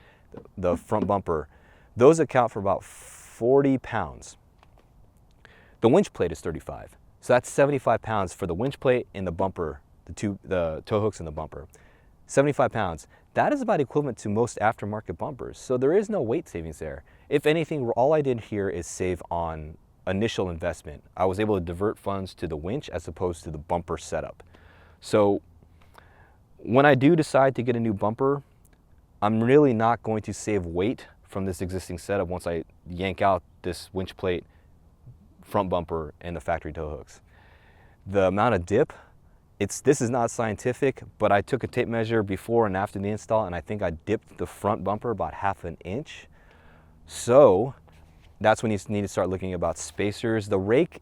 the front bumper. Those account for about 40 pounds. The winch plate is 35. So that's 75 pounds for the winch plate and the bumper, the tow hooks and the bumper. 75 pounds. That is about equivalent to most aftermarket bumpers. So there is no weight savings there. If anything, all I did here is save on initial investment. I was able to divert funds to the winch as opposed to the bumper setup. So when I do decide to get a new bumper, I'm really not going to save weight from this existing setup once I yank out this winch plate, front bumper, and the factory tow hooks. The amount of dip, this is not scientific, but I took a tape measure before and after the install, and I think I dipped the front bumper about ½ an inch. So that's when you need to start looking about spacers. The rake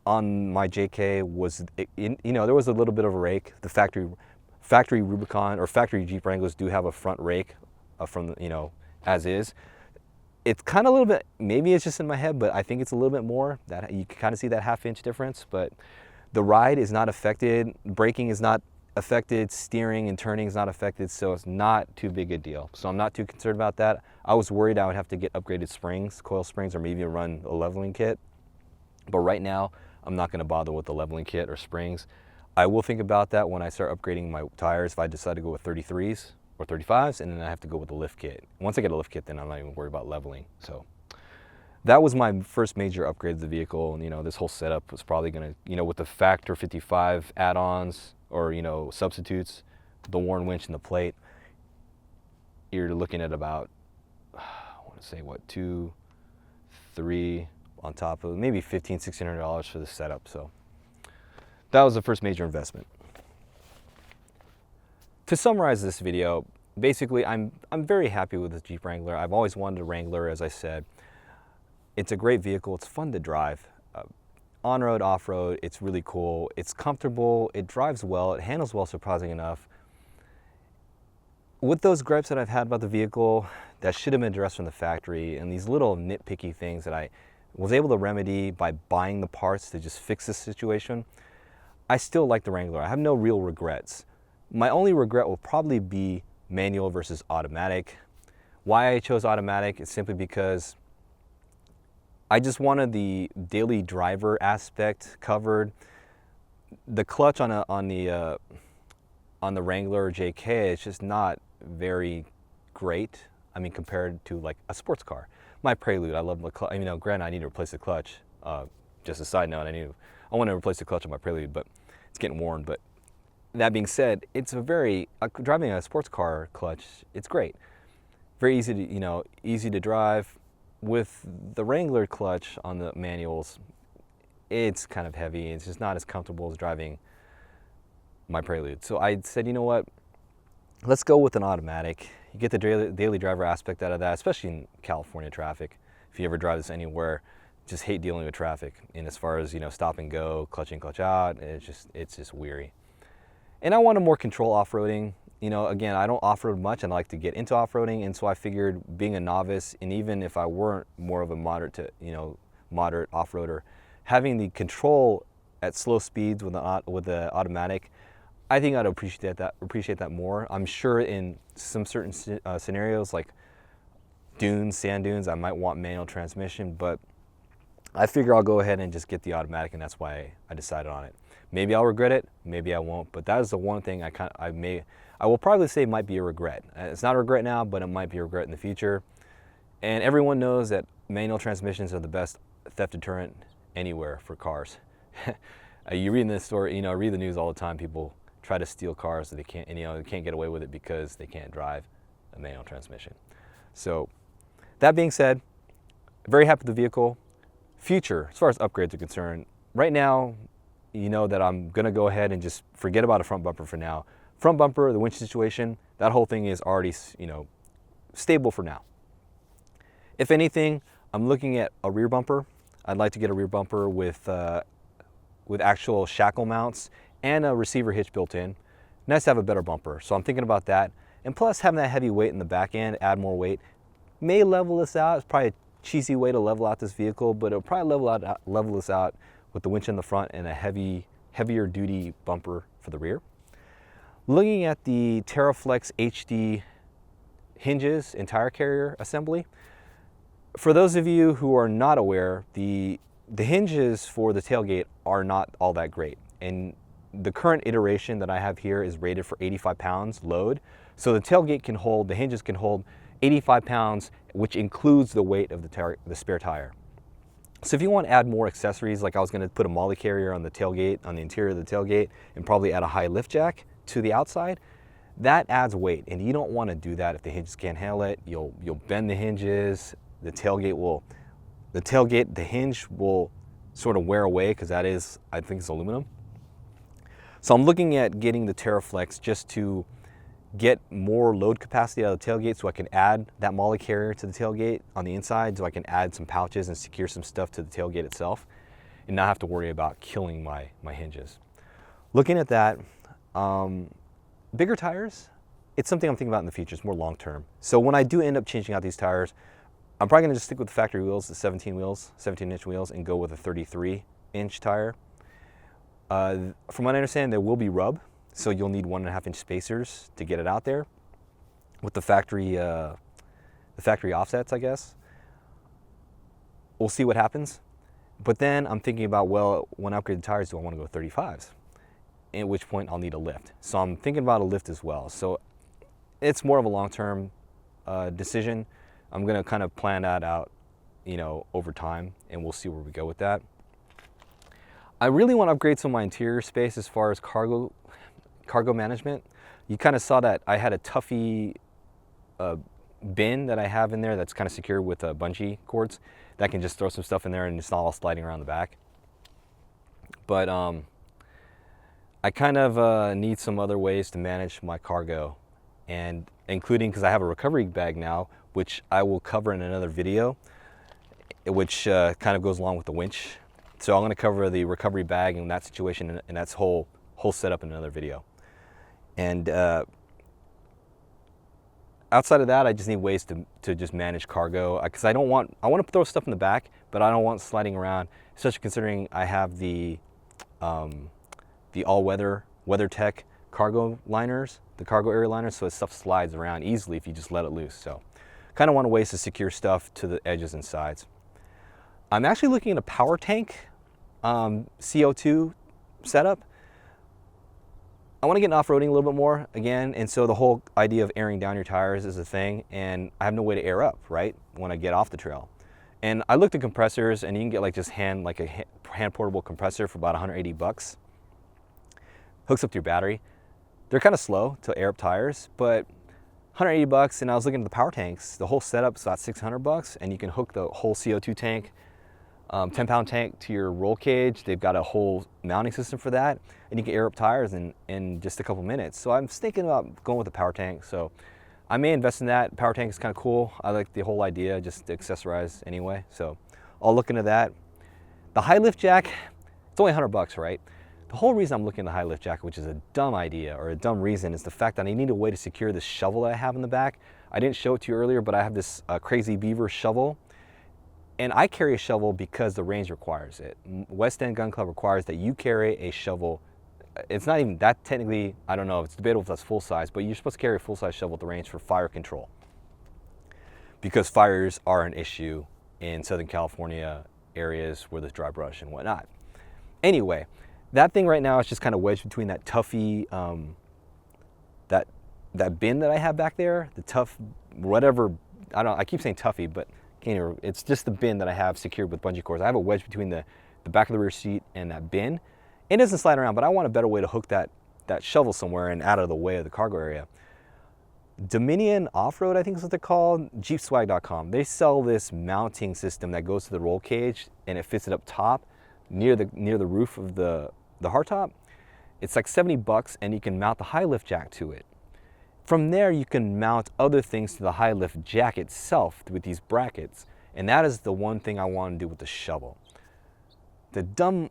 on my JK was, you know, there was a little bit of a rake. The factory Rubicon or factory Jeep Wranglers do have a front rake from, you know, as is. It's kind of a little bit, maybe it's just in my head, but I think it's a little bit more. That you can kind of see that ½ inch difference. But the ride is not affected, braking is not affected, steering and turning is not affected, so it's not too big a deal. So I'm not too concerned about that. I was worried I would have to get upgraded springs, coil springs, or maybe run a leveling kit. But right now, I'm not going to bother with the leveling kit or springs. I will think about that when I start upgrading my tires, if I decide to go with 33s or 35s, and then I have to go with the lift kit. Once I get a lift kit, then I'm not even worried about leveling. So that was my first major upgrade of the vehicle. And, you know, this whole setup was probably going to, you know, with the Factor 55 add-ons or, you know, substitutes, the Warn winch and the plate, you're looking at about, I want to say, what, 2, 3 on top of maybe $1,500, $1,600 for the setup. So that was the first major investment. To summarize this video, basically I'm very happy with the Jeep Wrangler. I've always wanted a Wrangler, as I said. It's a great vehicle, it's fun to drive. On-road, off-road, it's really cool. It's comfortable, it drives well, it handles well, surprisingly enough. With those gripes that I've had about the vehicle that should have been addressed from the factory, and these little nitpicky things that I was able to remedy by buying the parts to just fix this situation, I still like the Wrangler. I have no real regrets. My only regret will probably be manual versus automatic. Why I chose automatic is simply because I just wanted the daily driver aspect covered. The clutch on the Wrangler JK is just not very great. I mean, compared to like a sports car. My Prelude, I love my clutch. You know, granted, I need to replace the clutch. Just a side note, I want to replace the clutch on my Prelude, but it's getting worn. But that being said, it's driving a sports car clutch, it's great. Very easy to, you know, easy to drive. With the Wrangler clutch on the manuals, it's kind of heavy. It's just not as comfortable as driving my Prelude. So I said, you know what, let's go with an automatic. You get the daily driver aspect out of that, especially in California traffic. If you ever drive this anywhere, just hate dealing with traffic. And as far as, you know, stop and go, clutch in, clutch out, it's just weary. And I wanted more control off-roading. You know, again, I don't off-road much, and I like to get into off-roading, and so I figured being a novice, and even if I weren't more of a moderate to, you know, moderate off-roader, having the control at slow speeds with the automatic, I think I'd appreciate that more. I'm sure in some certain scenarios like dunes, sand dunes, I might want manual transmission, but I figure I'll go ahead and just get the automatic, and that's why I decided on it. Maybe I'll regret it, maybe I won't, but that is the one thing I will probably say might be a regret. It's not a regret now, but it might be a regret in the future. And everyone knows that manual transmissions are the best theft deterrent anywhere for cars. You read in this story, you know, read the news all the time. People try to steal cars, so they can't, and, you know, they can't get away with it because they can't drive a manual transmission. So, that being said, very happy with the vehicle. Future, as far as upgrades are concerned, right now, you know that I'm gonna go ahead and just forget about a front bumper for now. Front bumper, the winch situation, that whole thing is already, you know, stable for now. If anything, I'm looking at a rear bumper. I'd like to get a rear bumper with actual shackle mounts and a receiver hitch built in. Nice to have a better bumper, so I'm thinking about that. And plus, having that heavy weight in the back end, add more weight, may level this out. It's probably a cheesy way to level out this vehicle, but it'll probably level this out with the winch in the front and a heavier duty bumper for the rear. Looking at the TerraFlex HD hinges and tire carrier assembly, for those of you who are not aware, the hinges for the tailgate are not all that great. And the current iteration that I have here is rated for 85 pounds load. So the tailgate can hold, the hinges can hold 85 pounds, which includes the weight of the spare tire. So if you want to add more accessories, like I was going to put a molly carrier on the tailgate, on the interior of the tailgate, and probably add a high lift jack to the outside, that adds weight, and you don't want to do that if the hinges can't handle it. You'll bend the hinges, the hinge will sort of wear away, because that is, I think it's aluminum. So I'm looking at getting the TerraFlex just to get more load capacity out of the tailgate, so I can add that molly carrier to the tailgate on the inside, so I can add some pouches and secure some stuff to the tailgate itself and not have to worry about killing my hinges. Looking at that, bigger tires, it's something I'm thinking about in the future. It's more long term. So when I do end up changing out these tires, I'm probably going to just stick with the factory wheels, the 17-inch wheels, and go with a 33-inch tire. From what I understand, there will be rub, so you'll need 1.5-inch spacers to get it out there with the factory offsets, I guess. We'll see what happens. But then I'm thinking about, well, when I upgrade the tires, do I want to go 35s? At which point I'll need a lift. So I'm thinking about a lift as well. So it's more of a long-term decision. I'm going to kind of plan that out, you know, over time, and we'll see where we go with that. I really want to upgrade some of my interior space as far as cargo management. You kind of saw that I had a Tuffy bin that I have in there that's kind of secured with bungee cords that can just throw some stuff in there and it's not all sliding around the back. But I kind of need some other ways to manage my cargo, and including, because I have a recovery bag now, which I will cover in another video, which kind of goes along with the winch. So I'm going to cover the recovery bag and that situation and that's whole setup in another video. And outside of that, I just need ways to just manage cargo, because I want to throw stuff in the back, but I don't want sliding around, especially considering I have the all-weather WeatherTech cargo liners, the cargo area liners, so stuff slides around easily if you just let it loose. So kind of want ways to secure stuff to the edges and sides. I'm actually looking at a power tank CO2 setup. I want to get in off-roading a little bit more again, and so the whole idea of airing down your tires is a thing, and I have no way to air up, right, when I get off the trail. And I looked at compressors, and you can get like just hand portable compressor for about 180 bucks. Hooks up to your battery. They're kind of slow to air up tires, but 180 bucks, and I was looking at the power tanks. The whole setup's about 600 bucks, and you can hook the whole CO2 tank 10-pound tank to your roll cage. They've got a whole mounting system for that, and you can air up tires in just a couple minutes. So I'm thinking about going with a power tank. So I may invest in that. Power tank is kind of cool. I like the whole idea, just to accessorize anyway. So I'll look into that. The high lift jack, it's only $100, right? The whole reason I'm looking at the high lift jack, which is a dumb idea or a dumb reason, is the fact that I need a way to secure this shovel that I have in the back. I didn't show it to you earlier, but I have this Crazy Beaver shovel. And I carry a shovel because the range requires it. West End Gun Club requires that you carry a shovel. It's not even that technically, I don't know, it's debatable if that's full size, but you're supposed to carry a full size shovel at the range for fire control. Because fires are an issue in Southern California areas where there's dry brush and whatnot. Anyway, that thing right now is just kind of wedged between that Tuffy, that bin that I have back there, the tough, whatever, I keep saying Tuffy, but it's just the bin that I have secured with bungee cords. I have a wedge between the back of the rear seat and that bin. It doesn't slide around, but I want a better way to hook that shovel somewhere and out of the way of the cargo area. Dominion Off-Road, I think is what they're called, jeepswag.com. They sell this mounting system that goes to the roll cage and it fits it up top near the roof of the hardtop. It's like $70 and you can mount the high lift jack to it. From there, you can mount other things to the high lift jack itself with these brackets. And that is the one thing I want to do with the shovel. The dumb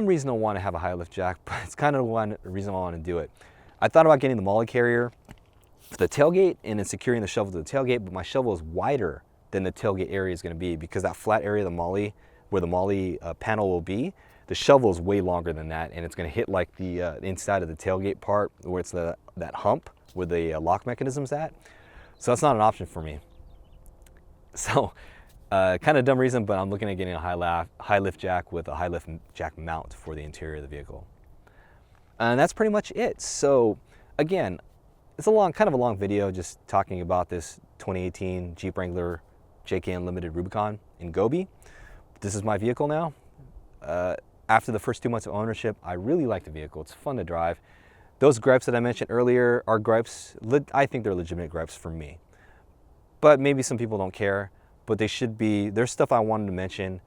reason I want to have a high lift jack, but it's kind of the one reason I want to do it. I thought about getting the molly carrier for the tailgate and then securing the shovel to the tailgate, but my shovel is wider than the tailgate area is going to be because that flat area of the molly, where the molly panel will be, the shovel is way longer than that, and it's going to hit like the inside of the tailgate part where it's that hump where the lock mechanism's at. So that's not an option for me. So kind of dumb reason, but I'm looking at getting a high lift jack with a high lift jack mount for the interior of the vehicle. And that's pretty much it. So again, it's kind of a long video just talking about this 2018 Jeep Wrangler JK Unlimited Rubicon in Gobi. This is my vehicle now. After the first 2 months of ownership, I really like the vehicle. It's fun to drive. Those gripes that I mentioned earlier are gripes, I think they're legitimate gripes for me. But maybe some people don't care, but they should be. There's stuff I wanted to mention.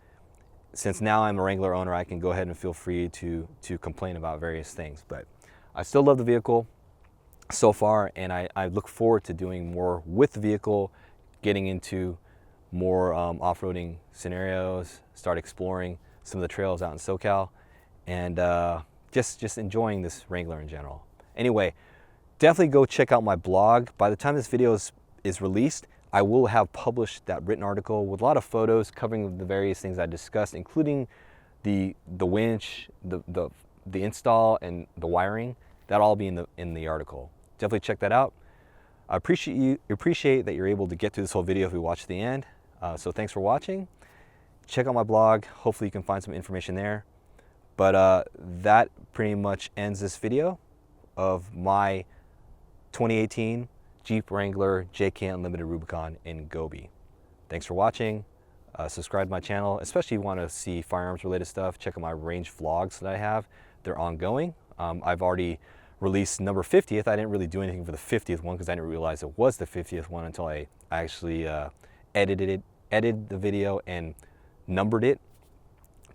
Since now I'm a Wrangler owner, I can go ahead and feel free to complain about various things. But I still love the vehicle so far, and I look forward to doing more with the vehicle, getting into more off-roading scenarios, start exploring some of the trails out in SoCal, and just enjoying this Wrangler in general. Anyway, definitely go check out my blog. By the time this video is released, I will have published that written article with a lot of photos covering the various things I discussed, including the winch, the install, and the wiring. That'll all be in the article. Definitely check that out. I appreciate that you're able to get through this whole video if you watch to the end. So thanks for watching. Check out my blog. Hopefully you can find some information there. But that pretty much ends this video of my 2018 Jeep Wrangler JK Unlimited Rubicon in Gobi. Thanks for watching. Subscribe to my channel, especially if you want to see firearms related stuff. Check out my range vlogs that I have. They're ongoing. I've already released number 50th. I didn't really do anything for the 50th one because I didn't realize it was the 50th one until I actually edited the video and numbered it.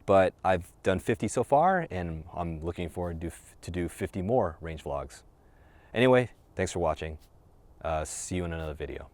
But I've done 50 so far, and I'm looking forward to do 50 more range vlogs. Anyway, thanks for watching. See you in another video.